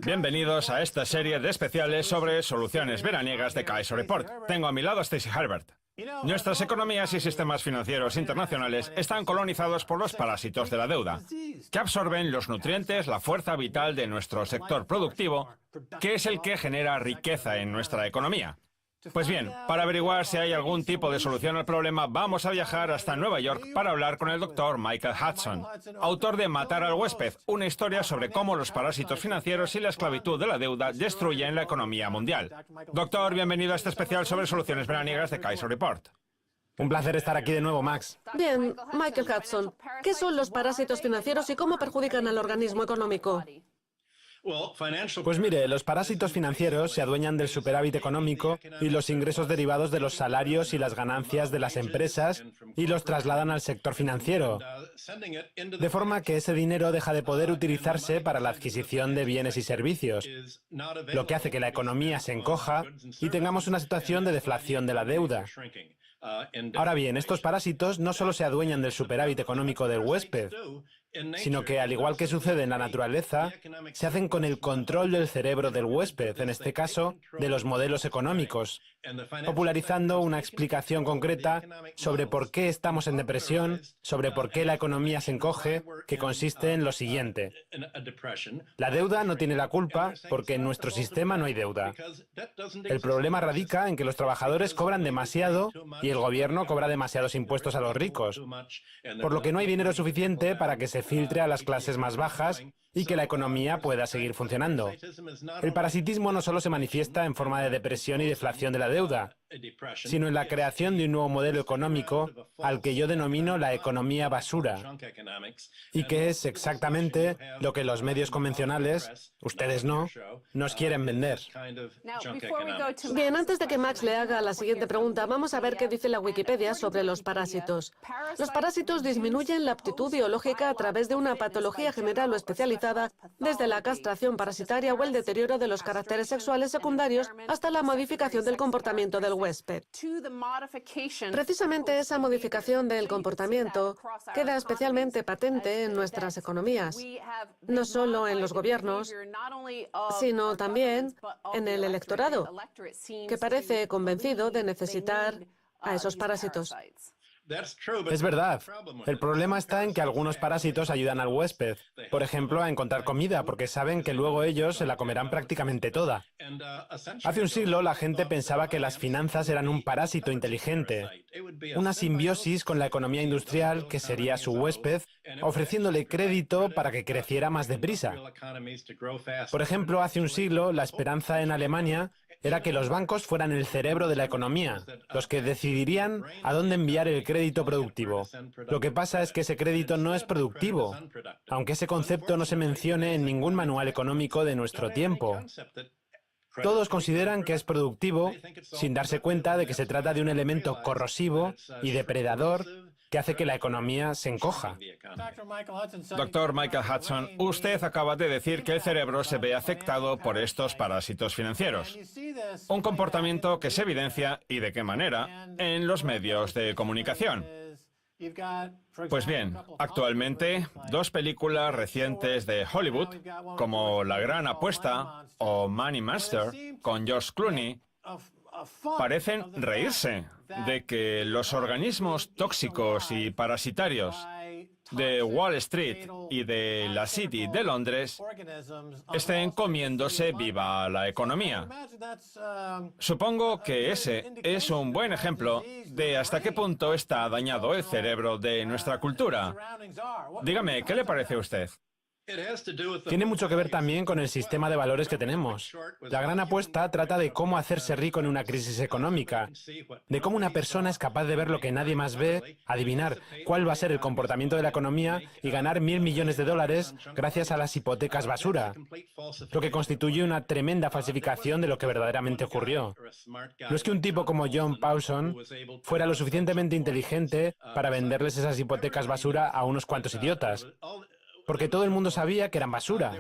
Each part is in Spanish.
Bienvenidos a esta serie de especiales sobre soluciones veraniegas de Kaiser Report. Tengo a mi lado a Stacey Herbert. Nuestras economías y sistemas financieros internacionales están colonizados por los parásitos de la deuda, que absorben los nutrientes, la fuerza vital de nuestro sector productivo, que es el que genera riqueza en nuestra economía. Pues bien, para averiguar si hay algún tipo de solución al problema, vamos a viajar hasta Nueva York para hablar con el Dr. Michael Hudson, autor de Matar al huésped, una historia sobre cómo los parásitos financieros y la esclavitud de la deuda destruyen la economía mundial. Doctor, bienvenido a este especial sobre soluciones veraniegas de Kaiser Report. Un placer estar aquí de nuevo, Max. Bien, Michael Hudson, ¿qué son los parásitos financieros y cómo perjudican al organismo económico? Pues mire, los parásitos financieros se adueñan del superávit económico y los ingresos derivados de los salarios y las ganancias de las empresas y los trasladan al sector financiero, de forma que ese dinero deja de poder utilizarse para la adquisición de bienes y servicios, lo que hace que la economía se encoja y tengamos una situación de deflación de la deuda. Ahora bien, estos parásitos no solo se adueñan del superávit económico del huésped, sino que, al igual que sucede en la naturaleza, se hacen con el control del cerebro del huésped, en este caso, de los modelos económicos, popularizando una explicación concreta sobre por qué estamos en depresión, sobre por qué la economía se encoge, que consiste en lo siguiente. La deuda no tiene la culpa porque en nuestro sistema no hay deuda. El problema radica en que los trabajadores cobran demasiado y el gobierno cobra demasiados impuestos a los ricos, por lo que no hay dinero suficiente para que se filtre a las clases más bajas y que la economía pueda seguir funcionando. El parasitismo no solo se manifiesta en forma de depresión y deflación de la deuda, sino en la creación de un nuevo modelo económico al que yo denomino la economía basura, y que es exactamente lo que los medios convencionales, ustedes no, nos quieren vender. Bien, antes de que Max le haga la siguiente pregunta, vamos a ver qué dice la Wikipedia sobre los parásitos. Los parásitos disminuyen la aptitud biológica a través de una patología general o especializada, desde la castración parasitaria o el deterioro de los caracteres sexuales secundarios hasta la modificación del comportamiento del huésped. Precisamente esa modificación del comportamiento queda especialmente patente en nuestras economías, no solo en los gobiernos, sino también en el electorado, que parece convencido de necesitar a esos parásitos. Es verdad. El problema está en que algunos parásitos ayudan al huésped, por ejemplo, a encontrar comida, porque saben que luego ellos se la comerán prácticamente toda. Hace un siglo la gente pensaba que las finanzas eran un parásito inteligente, una simbiosis con la economía industrial que sería su huésped, ofreciéndole crédito para que creciera más deprisa. Por ejemplo, hace un siglo la esperanza en Alemania era que los bancos fueran el cerebro de la economía, los que decidirían a dónde enviar el crédito productivo. Lo que pasa es que ese crédito no es productivo, aunque ese concepto no se mencione en ningún manual económico de nuestro tiempo. Todos consideran que es productivo sin darse cuenta de que se trata de un elemento corrosivo y depredador que hace que la economía se encoja. Dr. Michael Hudson, usted acaba de decir que el cerebro se ve afectado por estos parásitos financieros. Un comportamiento que se evidencia, y de qué manera, en los medios de comunicación. Pues bien, actualmente, dos películas recientes de Hollywood, como La Gran Apuesta o Money Master, con George Clooney, parecen reírse de que los organismos tóxicos y parasitarios de Wall Street y de la City de Londres estén comiéndose viva la economía. Supongo que ese es un buen ejemplo de hasta qué punto está dañado el cerebro de nuestra cultura. Dígame, ¿qué le parece a usted? Tiene mucho que ver también con el sistema de valores que tenemos. La Gran Apuesta trata de cómo hacerse rico en una crisis económica, de cómo una persona es capaz de ver lo que nadie más ve, adivinar cuál va a ser el comportamiento de la economía y ganar $1.000 millones gracias a las hipotecas basura, lo que constituye una tremenda falsificación de lo que verdaderamente ocurrió. No es que un tipo como John Paulson fuera lo suficientemente inteligente para venderles esas hipotecas basura a unos cuantos idiotas. porque todo el mundo sabía que eran basura.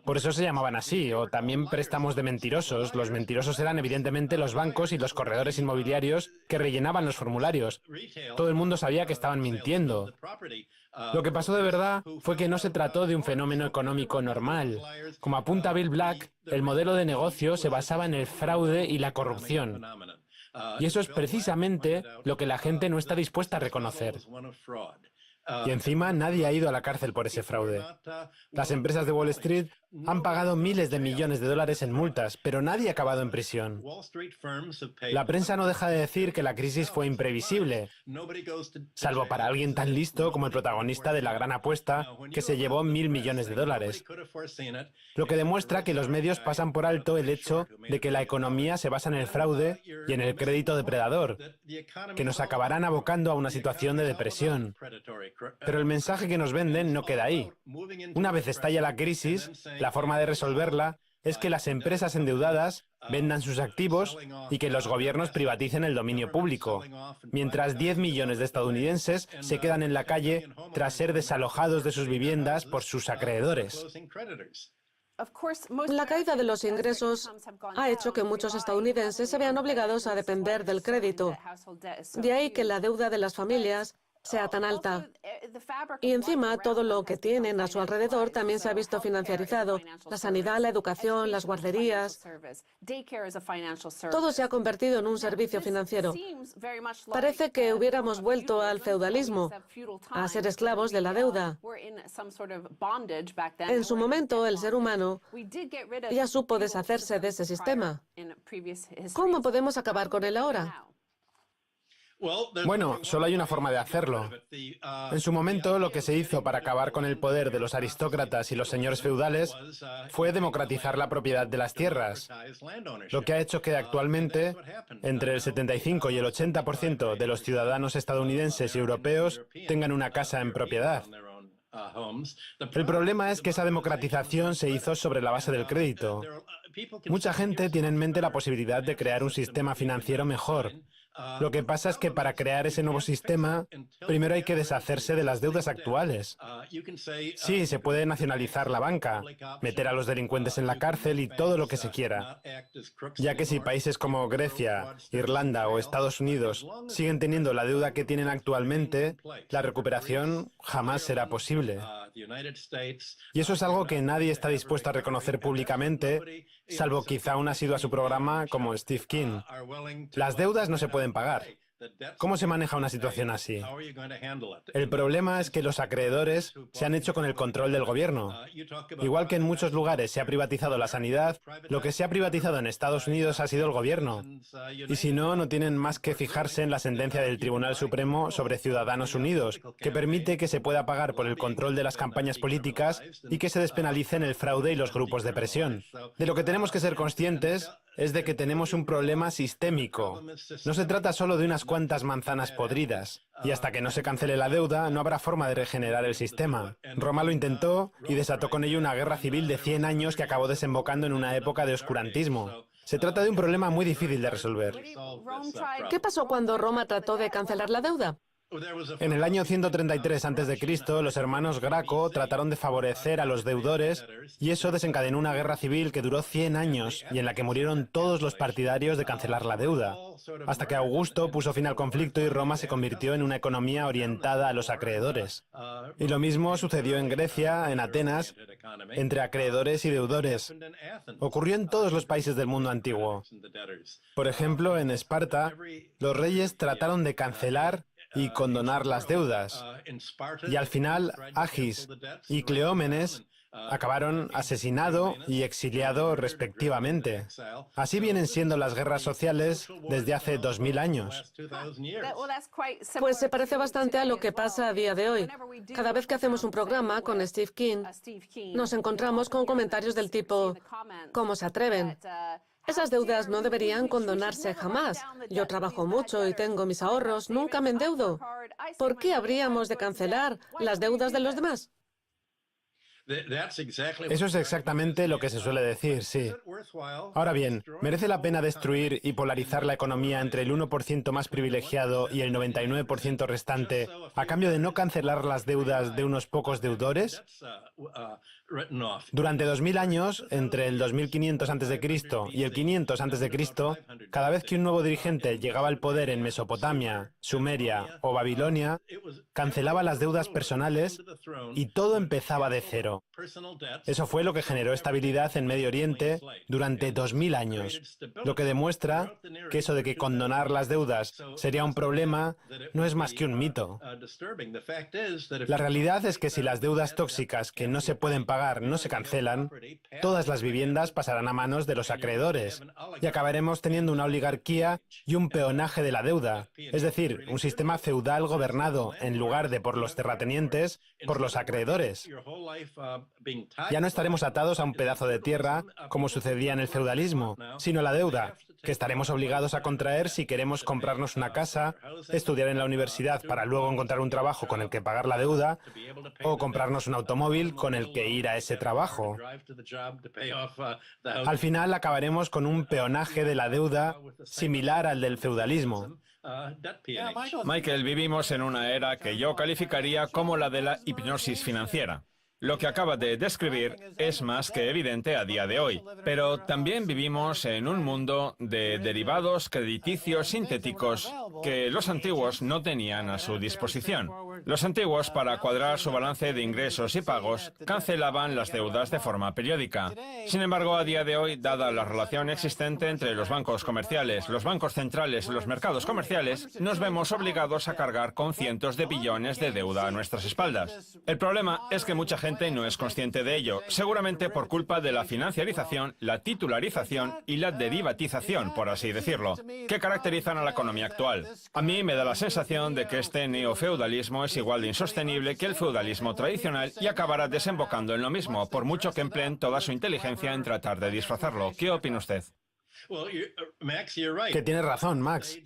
Por eso se llamaban así, o también préstamos de mentirosos. Los mentirosos eran evidentemente los bancos y los corredores inmobiliarios que rellenaban los formularios. Todo el mundo sabía que estaban mintiendo. Lo que pasó de verdad fue que no se trató de un fenómeno económico normal. Como apunta Bill Black, el modelo de negocio se basaba en el fraude y la corrupción. Y eso es precisamente lo que la gente no está dispuesta a reconocer. Y encima nadie ha ido a la cárcel por ese fraude. Las empresas de Wall Street han pagado miles de millones de dólares en multas, pero nadie ha acabado en prisión. La prensa no deja de decir que la crisis fue imprevisible, salvo para alguien tan listo como el protagonista de La Gran Apuesta, que se llevó 1.000 millones de dólares. Lo que demuestra que los medios pasan por alto el hecho de que la economía se basa en el fraude y en el crédito depredador, que nos acabarán abocando a una situación de depresión. Pero el mensaje que nos venden no queda ahí. Una vez estalla la crisis, la forma de resolverla es que las empresas endeudadas vendan sus activos y que los gobiernos privaticen el dominio público, mientras 10 millones de estadounidenses se quedan en la calle tras ser desalojados de sus viviendas por sus acreedores. La caída de los ingresos ha hecho que muchos estadounidenses se vean obligados a depender del crédito. De ahí que la deuda de las familias sea tan alta. Y encima todo lo que tienen a su alrededor también se ha visto financiarizado. La sanidad, la educación, las guarderías. Todo se ha convertido en un servicio financiero. Parece que hubiéramos vuelto al feudalismo, a ser esclavos de la deuda. En su momento, el ser humano ya supo deshacerse de ese sistema. ¿Cómo podemos acabar con él ahora? Bueno, solo hay una forma de hacerlo. En su momento, lo que se hizo para acabar con el poder de los aristócratas y los señores feudales fue democratizar la propiedad de las tierras, lo que ha hecho que actualmente entre el 75 y el 80% de los ciudadanos estadounidenses y europeos tengan una casa en propiedad. El problema es que esa democratización se hizo sobre la base del crédito. Mucha gente tiene en mente la posibilidad de crear un sistema financiero mejor. Lo que pasa es que para crear ese nuevo sistema, primero hay que deshacerse de las deudas actuales. Sí, se puede nacionalizar la banca, meter a los delincuentes en la cárcel y todo lo que se quiera, ya que si países como Grecia, Irlanda o Estados Unidos siguen teniendo la deuda que tienen actualmente, la recuperación jamás será posible. Y eso es algo que nadie está dispuesto a reconocer públicamente, salvo quizá un asiduo a su programa como Steve King. Las deudas no se pueden pagar. ¿Cómo se maneja una situación así? El problema es que los acreedores se han hecho con el control del gobierno. Igual que en muchos lugares se ha privatizado la sanidad, lo que se ha privatizado en Estados Unidos ha sido el gobierno. Y si no, no tienen más que fijarse en la sentencia del Tribunal Supremo sobre Ciudadanos Unidos, que permite que se pueda pagar por el control de las campañas políticas y que se despenalicen el fraude y los grupos de presión. De lo que tenemos que ser conscientes es de que tenemos un problema sistémico. No se trata solo de unas cuantas manzanas podridas. Y hasta que no se cancele la deuda, no habrá forma de regenerar el sistema. Roma lo intentó y desató con ello una guerra civil de 100 años que acabó desembocando en una época de oscurantismo. Se trata de un problema muy difícil de resolver. ¿Qué pasó cuando Roma trató de cancelar la deuda? En el año 133 a.C., los hermanos Graco trataron de favorecer a los deudores y eso desencadenó una guerra civil que duró 100 años y en la que murieron todos los partidarios de cancelar la deuda, hasta que Augusto puso fin al conflicto y Roma se convirtió en una economía orientada a los acreedores. Y lo mismo sucedió en Grecia, en Atenas, entre acreedores y deudores. Ocurrió en todos los países del mundo antiguo. Por ejemplo, en Esparta, los reyes trataron de cancelar y condonar las deudas. Y al final, Agis y Cleómenes acabaron asesinado y exiliado respectivamente. Así vienen siendo las guerras sociales desde hace 2000 años. Pues se parece bastante a lo que pasa a día de hoy. Cada vez que hacemos un programa con Steve King, nos encontramos con comentarios del tipo, ¿cómo se atreven? Esas deudas no deberían condonarse jamás. Yo trabajo mucho y tengo mis ahorros, nunca me endeudo. ¿Por qué habríamos de cancelar las deudas de los demás? Eso es exactamente lo que se suele decir, sí. Ahora bien, ¿merece la pena destruir y polarizar la economía entre el 1% más privilegiado y el 99% restante a cambio de no cancelar las deudas de unos pocos deudores? Durante 2000 años, entre el 2500 a.C. y el 500 a.C., cada vez que un nuevo dirigente llegaba al poder en Mesopotamia, Sumeria o Babilonia, cancelaba las deudas personales y todo empezaba de cero. Eso fue lo que generó estabilidad en Medio Oriente durante 2000 años, lo que demuestra que eso de que condonar las deudas sería un problema no es más que un mito. La realidad es que si las deudas tóxicas que no se pueden pagar no se cancelan, todas las viviendas pasarán a manos de los acreedores y acabaremos teniendo una oligarquía y un peonaje de la deuda, es decir, un sistema feudal gobernado, en lugar de por los terratenientes, por los acreedores. Ya no estaremos atados a un pedazo de tierra, como sucedía en el feudalismo, sino a la deuda, que estaremos obligados a contraer si queremos comprarnos una casa, estudiar en la universidad para luego encontrar un trabajo con el que pagar la deuda, o comprarnos un automóvil con el que ir a ese trabajo. Al final acabaremos con un peonaje de la deuda similar al del feudalismo. Michael, vivimos en una era que yo calificaría como la de la hipnosis financiera. Lo que acaba de describir es más que evidente a día de hoy, pero también vivimos en un mundo de derivados crediticios sintéticos que los antiguos no tenían a su disposición. Los antiguos, para cuadrar su balance de ingresos y pagos, cancelaban las deudas de forma periódica. Sin embargo, a día de hoy, dada la relación existente entre los bancos comerciales, los bancos centrales y los mercados comerciales, nos vemos obligados a cargar con cientos de billones de deuda a nuestras espaldas. El problema es que mucha gente no es consciente de ello, seguramente por culpa de la financiarización, la titularización y la derivatización, por así decirlo, que caracterizan a la economía actual. A mí me da la sensación de que este neofeudalismo es igual de insostenible que el feudalismo tradicional y acabará desembocando en lo mismo, por mucho que empleen toda su inteligencia en tratar de disfrazarlo. ¿Qué opina usted? Que tienes razón, Max.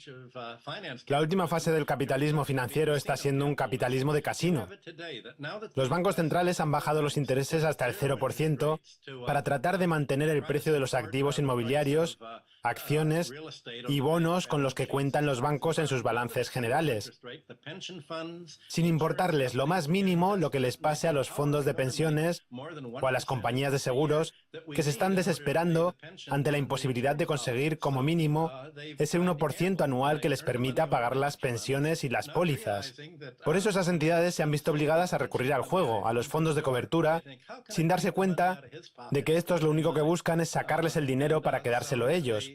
La última fase del capitalismo financiero está siendo un capitalismo de casino. Los bancos centrales han bajado los intereses hasta el 0% para tratar de mantener el precio de los activos inmobiliarios, acciones y bonos con los que cuentan los bancos en sus balances generales, sin importarles lo más mínimo lo que les pase a los fondos de pensiones o a las compañías de seguros que se están desesperando ante la imposibilidad de conseguir como mínimo ese 1% anual que les permita pagar las pensiones y las pólizas. Por eso esas entidades se han visto obligadas a recurrir al juego, a los fondos de cobertura, sin darse cuenta de que estos lo único que buscan es sacarles el dinero para quedárselo ellos.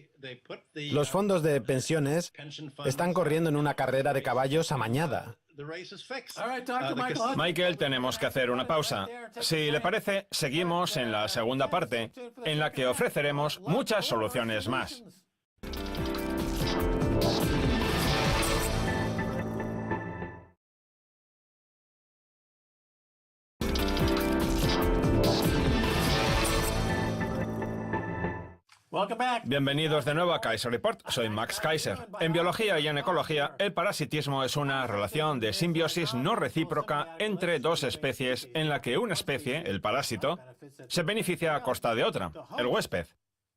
Los fondos de pensiones están corriendo en una carrera de caballos amañada. Michael, tenemos que hacer una pausa. Si le parece, seguimos en la segunda parte, en la que ofreceremos muchas soluciones más. Bienvenidos de nuevo a Kaiser Report. Soy Max Kaiser. En biología y en ecología, el parasitismo es una relación de simbiosis no recíproca entre dos especies en la que una especie, el parásito, se beneficia a costa de otra, el huésped.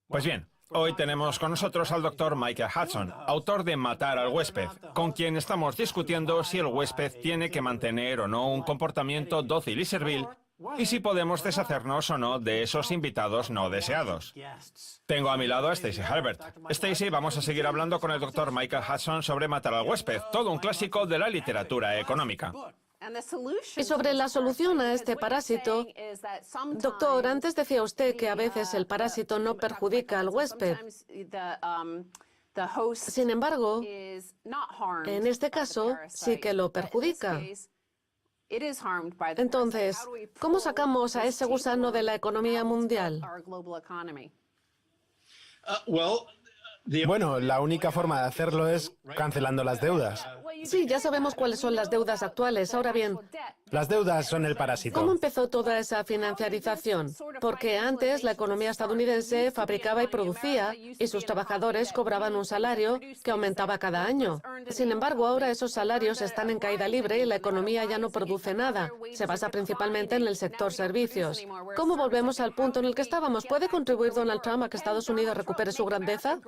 Pues bien, hoy tenemos con nosotros al Dr. Michael Hudson, autor de Matar al huésped, con quien estamos discutiendo si el huésped tiene que mantener o no un comportamiento dócil y servil, y si podemos deshacernos o no de esos invitados no deseados. Tengo a mi lado a Stacey Halbert. Stacey, vamos a seguir hablando con el Dr. Michael Hudson sobre Matar al huésped, todo un clásico de la literatura económica. Y sobre la solución a este parásito, doctor, antes decía usted que a veces el parásito no perjudica al huésped. Sin embargo, en este caso sí que lo perjudica. Entonces, ¿cómo sacamos a ese gusano de la economía mundial? Bueno, la única forma de hacerlo es cancelando las deudas. Sí, ya sabemos cuáles son las deudas actuales. Ahora bien, Las deudas son el parásito. ¿cómo empezó toda esa financiarización? Porque antes la economía estadounidense fabricaba y producía y sus trabajadores cobraban un salario que aumentaba cada año. Sin embargo, ahora esos salarios están en caída libre y la economía ya no produce nada. Se basa principalmente en el sector servicios. ¿Cómo volvemos al punto en el que estábamos? ¿Puede contribuir Donald Trump a que Estados Unidos recupere su grandeza?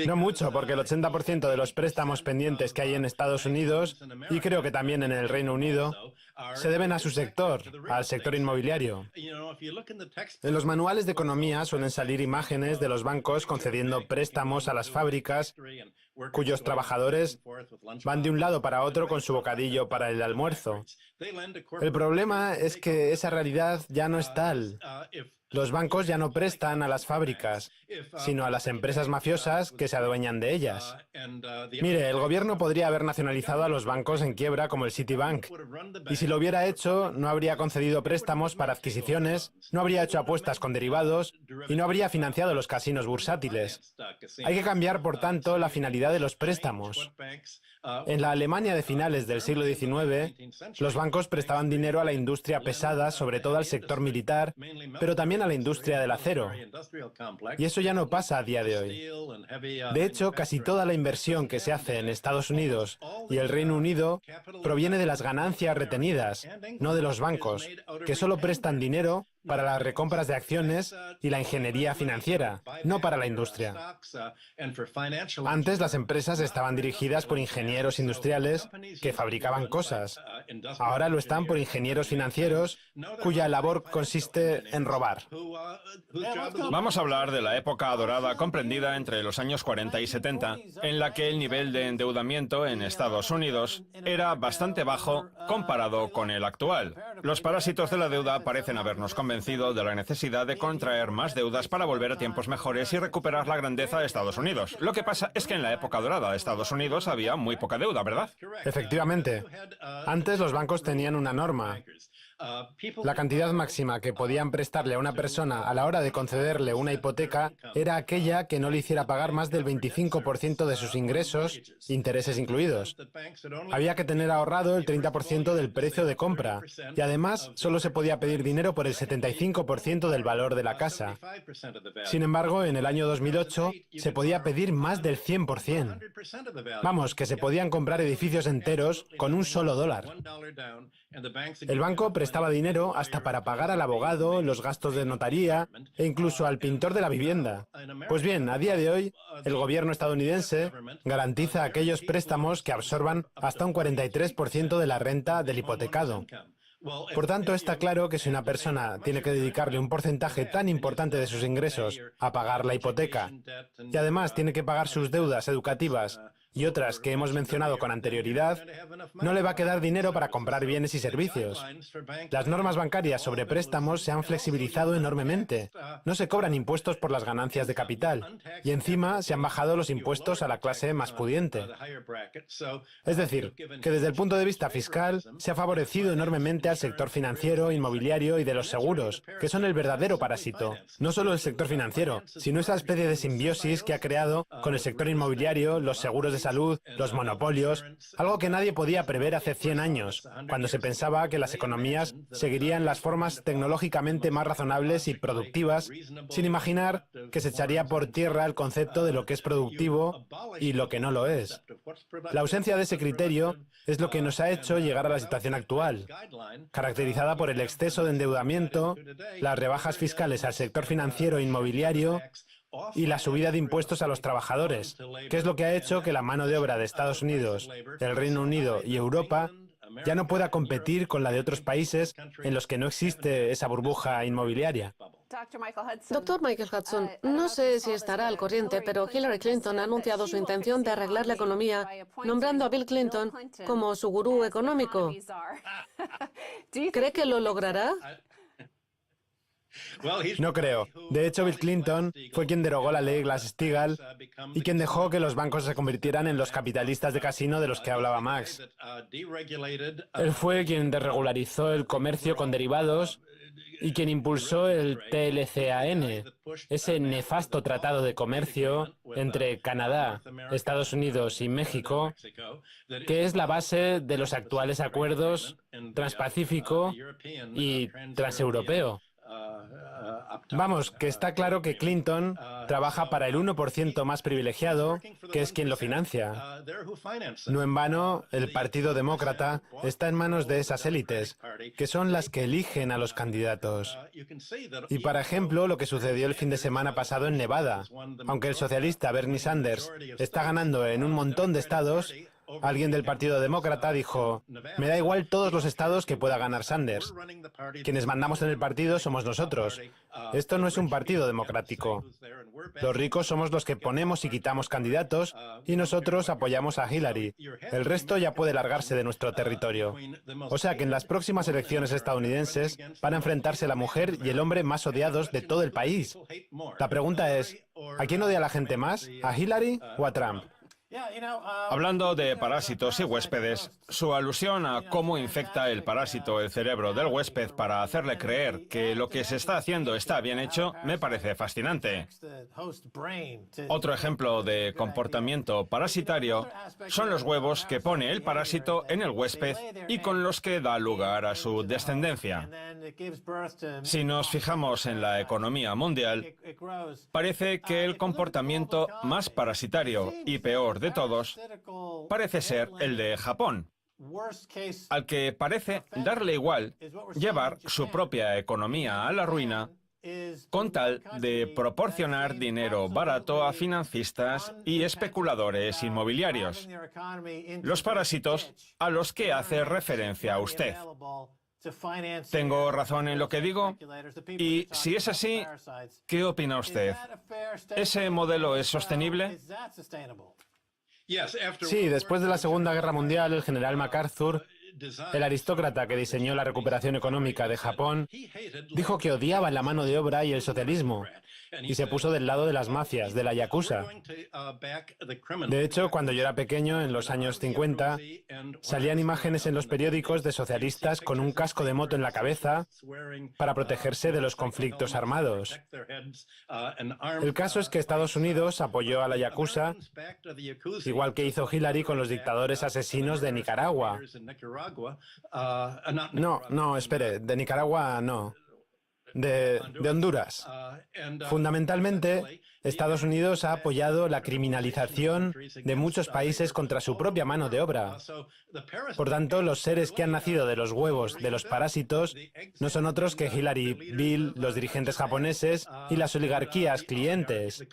No mucho, porque el 80% de los préstamos pendientes que hay en Estados Unidos, y creo que también en el Reino Unido, se deben a su sector, al sector inmobiliario. En los manuales de economía suelen salir imágenes de los bancos concediendo préstamos a las fábricas cuyos trabajadores van de un lado para otro con su bocadillo para el almuerzo. El problema es que esa realidad ya no es tal. Los bancos ya no prestan a las fábricas, sino a las empresas mafiosas que se adueñan de ellas. Mire, el gobierno podría haber nacionalizado a los bancos en quiebra como el Citibank. Y si lo hubiera hecho, no habría concedido préstamos para adquisiciones, no habría hecho apuestas con derivados y no habría financiado los casinos bursátiles. Hay que cambiar, por tanto, la finalidad de los préstamos. En la Alemania de finales del siglo XIX, los bancos prestaban dinero a la industria pesada, sobre todo al sector militar, pero también a la industria del acero. Y eso ya no pasa a día de hoy. De hecho, casi toda la inversión que se hace en Estados Unidos y el Reino Unido proviene de las ganancias retenidas, no de los bancos, que solo prestan dinero para las recompras de acciones y la ingeniería financiera, no para la industria. Antes las empresas estaban dirigidas por ingenieros industriales que fabricaban cosas. Ahora lo están por ingenieros financieros cuya labor consiste en robar. Vamos a hablar de la época dorada comprendida entre los años 40 y 70, en la que el nivel de endeudamiento en Estados Unidos era bastante bajo comparado con el actual. Los parásitos de la deuda parecen habernos convencido de la necesidad de contraer más deudas para volver a tiempos mejores y recuperar la grandeza de Estados Unidos. Lo que pasa es que en la época dorada de Estados Unidos había muy poca deuda, ¿verdad? Efectivamente. Antes los bancos tenían una norma. La cantidad máxima que podían prestarle a una persona a la hora de concederle una hipoteca era aquella que no le hiciera pagar más del 25% de sus ingresos, intereses incluidos. Había que tener ahorrado el 30% del precio de compra y además solo se podía pedir dinero por el 75% del valor de la casa. Sin embargo, en el año 2008 se podía pedir más del 100%. Vamos, que se podían comprar edificios enteros con un solo dólar. El banco prestaba dinero hasta para pagar al abogado, los gastos de notaría e incluso al pintor de la vivienda. Pues bien, a día de hoy, el gobierno estadounidense garantiza aquellos préstamos que absorban hasta un 43% de la renta del hipotecado. Por tanto, está claro que si una persona tiene que dedicarle un porcentaje tan importante de sus ingresos a pagar la hipoteca y además tiene que pagar sus deudas educativas y otras que hemos mencionado con anterioridad, no le va a quedar dinero para comprar bienes y servicios. Las normas bancarias sobre préstamos se han flexibilizado enormemente. No se cobran impuestos por las ganancias de capital y encima se han bajado los impuestos a la clase más pudiente. Es decir, que desde el punto de vista fiscal se ha favorecido enormemente al sector financiero, inmobiliario y de los seguros, que son el verdadero parásito. No solo el sector financiero, sino esa especie de simbiosis que ha creado con el sector inmobiliario, los seguros de salud, los monopolios, algo que nadie podía prever hace 100 años, cuando se pensaba que las economías seguirían las formas tecnológicamente más razonables y productivas, sin imaginar que se echaría por tierra el concepto de lo que es productivo y lo que no lo es. La ausencia de ese criterio es lo que nos ha hecho llegar a la situación actual, caracterizada por el exceso de endeudamiento, las rebajas fiscales al sector financiero e inmobiliario, y la subida de impuestos a los trabajadores, que es lo que ha hecho que la mano de obra de Estados Unidos, el Reino Unido y Europa ya no pueda competir con la de otros países en los que no existe esa burbuja inmobiliaria. Doctor Michael Hudson, no sé si estará al corriente, pero Hillary Clinton ha anunciado su intención de arreglar la economía, nombrando a Bill Clinton como su gurú económico. ¿Cree que lo logrará? No creo. De hecho, Bill Clinton fue quien derogó la ley Glass-Steagall y quien dejó que los bancos se convirtieran en los capitalistas de casino de los que hablaba Max. Él fue quien desregularizó el comercio con derivados y quien impulsó el TLCAN, ese nefasto tratado de comercio entre Canadá, Estados Unidos y México, que es la base de los actuales acuerdos transpacífico y transeuropeo. Vamos, que está claro que Clinton trabaja para el 1% más privilegiado, que es quien lo financia. No en vano, el Partido Demócrata está en manos de esas élites, que son las que eligen a los candidatos. Y, por ejemplo, lo que sucedió el fin de semana pasado en Nevada. Aunque el socialista Bernie Sanders está ganando en un montón de estados, alguien del Partido Demócrata dijo: me da igual todos los estados que pueda ganar Sanders. Quienes mandamos en el partido somos nosotros. Esto no es un partido democrático. Los ricos somos los que ponemos y quitamos candidatos y nosotros apoyamos a Hillary. El resto ya puede largarse de nuestro territorio. O sea que en las próximas elecciones estadounidenses van a enfrentarse la mujer y el hombre más odiados de todo el país. La pregunta es, ¿a quién odia la gente más? ¿A Hillary o a Trump? Hablando de parásitos y huéspedes, su alusión a cómo infecta el parásito el cerebro del huésped para hacerle creer que lo que se está haciendo está bien hecho me parece fascinante. Otro ejemplo de comportamiento parasitario son los huevos que pone el parásito en el huésped y con los que da lugar a su descendencia. Si nos fijamos en la economía mundial, parece que el comportamiento más parasitario y peor de todos parece ser el de Japón, al que parece darle igual llevar su propia economía a la ruina con tal de proporcionar dinero barato a financistas y especuladores inmobiliarios, los parásitos a los que hace referencia usted. ¿Tengo razón en lo que digo? Y si es así, ¿qué opina usted? ¿Ese modelo es sostenible? Sí, después de la Segunda Guerra Mundial, el general MacArthur, el aristócrata que diseñó la recuperación económica de Japón, dijo que odiaba la mano de obra y el socialismo, y se puso del lado de las mafias, de la yakuza. De hecho, cuando yo era pequeño, en los años 50, salían imágenes en los periódicos de socialistas con un casco de moto en la cabeza para protegerse de los conflictos armados. El caso es que Estados Unidos apoyó a la yakuza, igual que hizo Hillary con los dictadores asesinos de Nicaragua. No, espere, de Nicaragua no. De Honduras. Fundamentalmente, Estados Unidos ha apoyado la criminalización de muchos países contra su propia mano de obra. Por tanto, los seres que han nacido de los huevos de los parásitos no son otros que Hillary, Bill, los dirigentes japoneses y las oligarquías clientes.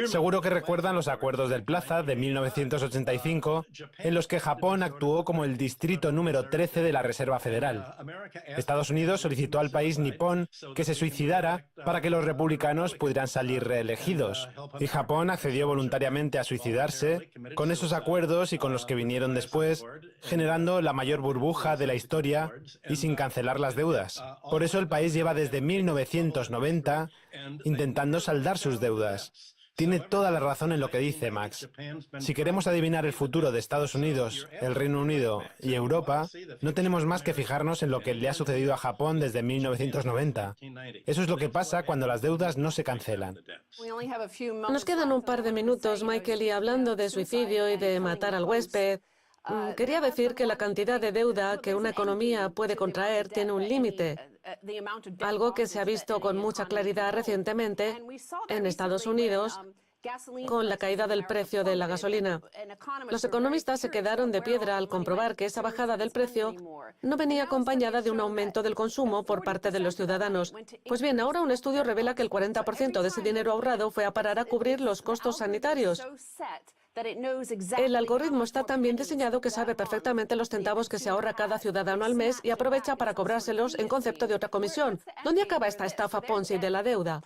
Seguro que recuerdan los acuerdos del Plaza de 1985, en los que Japón actuó como el distrito número 13 de la Reserva Federal. Estados Unidos solicitó al país nipón que se suicidara para que los republicanos pudieran salir reelegidos. Y Japón accedió voluntariamente a suicidarse con esos acuerdos y con los que vinieron después, generando la mayor burbuja de la historia y sin cancelar las deudas. Por eso el país lleva desde 1990 intentando saldar sus deudas. Tiene toda la razón en lo que dice Max. Si queremos adivinar el futuro de Estados Unidos, el Reino Unido y Europa, no tenemos más que fijarnos en lo que le ha sucedido a Japón desde 1990. Eso es lo que pasa cuando las deudas no se cancelan. Nos quedan un par de minutos, Michael, y hablando de suicidio y de matar al huésped, quería decir que la cantidad de deuda que una economía puede contraer tiene un límite, algo que se ha visto con mucha claridad recientemente en Estados Unidos con la caída del precio de la gasolina. Los economistas se quedaron de piedra al comprobar que esa bajada del precio no venía acompañada de un aumento del consumo por parte de los ciudadanos. Pues bien, ahora un estudio revela que el 40% de ese dinero ahorrado fue a parar a cubrir los costos sanitarios. El algoritmo está tan bien diseñado que sabe perfectamente los centavos que se ahorra cada ciudadano al mes y aprovecha para cobrárselos en concepto de otra comisión. ¿Dónde acaba esta estafa Ponzi de la deuda?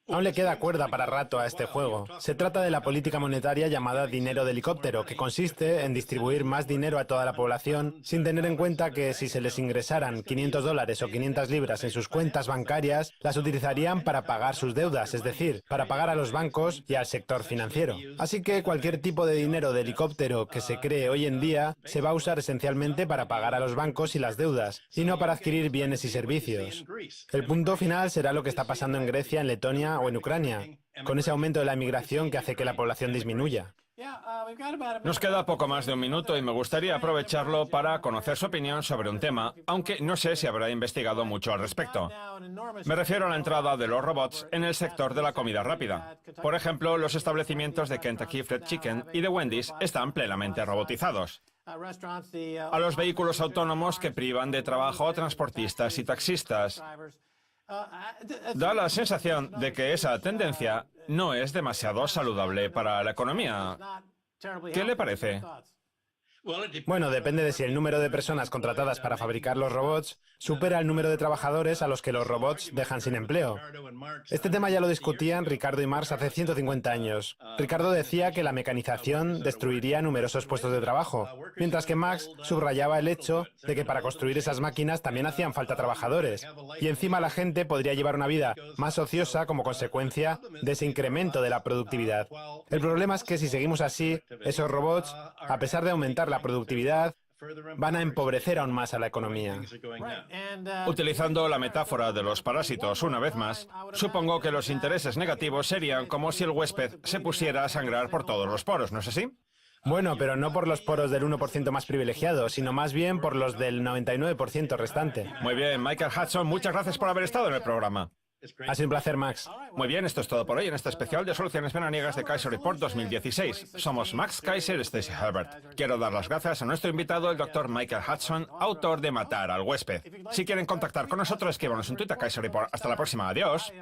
Aún le queda cuerda para rato a este juego. Se trata de la política monetaria llamada dinero de helicóptero, que consiste en distribuir más dinero a toda la población sin tener en cuenta que si se les ingresaran $500 o 500 libras en sus cuentas bancarias, las utilizarían para pagar sus deudas, es decir, para pagar a los bancos y al sector financiero. Así que cualquier tipo de dinero de helicóptero que se cree hoy en día se va a usar esencialmente para pagar a los bancos y las deudas, y no para adquirir bienes y servicios. El punto final será lo que está pasando en Grecia, en Letonia o en Ucrania, con ese aumento de la emigración que hace que la población disminuya. Nos queda poco más de un minuto y me gustaría aprovecharlo para conocer su opinión sobre un tema, aunque no sé si habrá investigado mucho al respecto. Me refiero a la entrada de los robots en el sector de la comida rápida. Por ejemplo, los establecimientos de Kentucky Fried Chicken y de Wendy's están plenamente robotizados. A los vehículos autónomos que privan de trabajo a transportistas y taxistas. Da la sensación de que esa tendencia no es demasiado saludable para la economía. ¿Qué le parece? Bueno, depende de si el número de personas contratadas para fabricar los robots supera el número de trabajadores a los que los robots dejan sin empleo. Este tema ya lo discutían Ricardo y Marx hace 150 años. Ricardo decía que la mecanización destruiría numerosos puestos de trabajo, mientras que Marx subrayaba el hecho de que para construir esas máquinas también hacían falta trabajadores. Y encima la gente podría llevar una vida más ociosa como consecuencia de ese incremento de la productividad. El problema es que si seguimos así, esos robots, a pesar de aumentar la productividad, van a empobrecer aún más a la economía. Utilizando la metáfora de los parásitos una vez más, supongo que los intereses negativos serían como si el huésped se pusiera a sangrar por todos los poros, ¿no es así? Bueno, pero no por los poros del 1% más privilegiado, sino más bien por los del 99% restante. Muy bien, Michael Hudson, muchas gracias por haber estado en el programa. Ha sido un placer, Max. Muy bien, esto es todo por hoy en este especial de Soluciones Veraniegas de Kaiser Report 2016. Somos Max Kaiser y Stacey Herbert. Quiero dar las gracias a nuestro invitado, el Dr. Michael Hudson, autor de Matar al huésped. Si quieren contactar con nosotros, escríbanos en Twitter, Kaiser Report. Hasta la próxima. Adiós.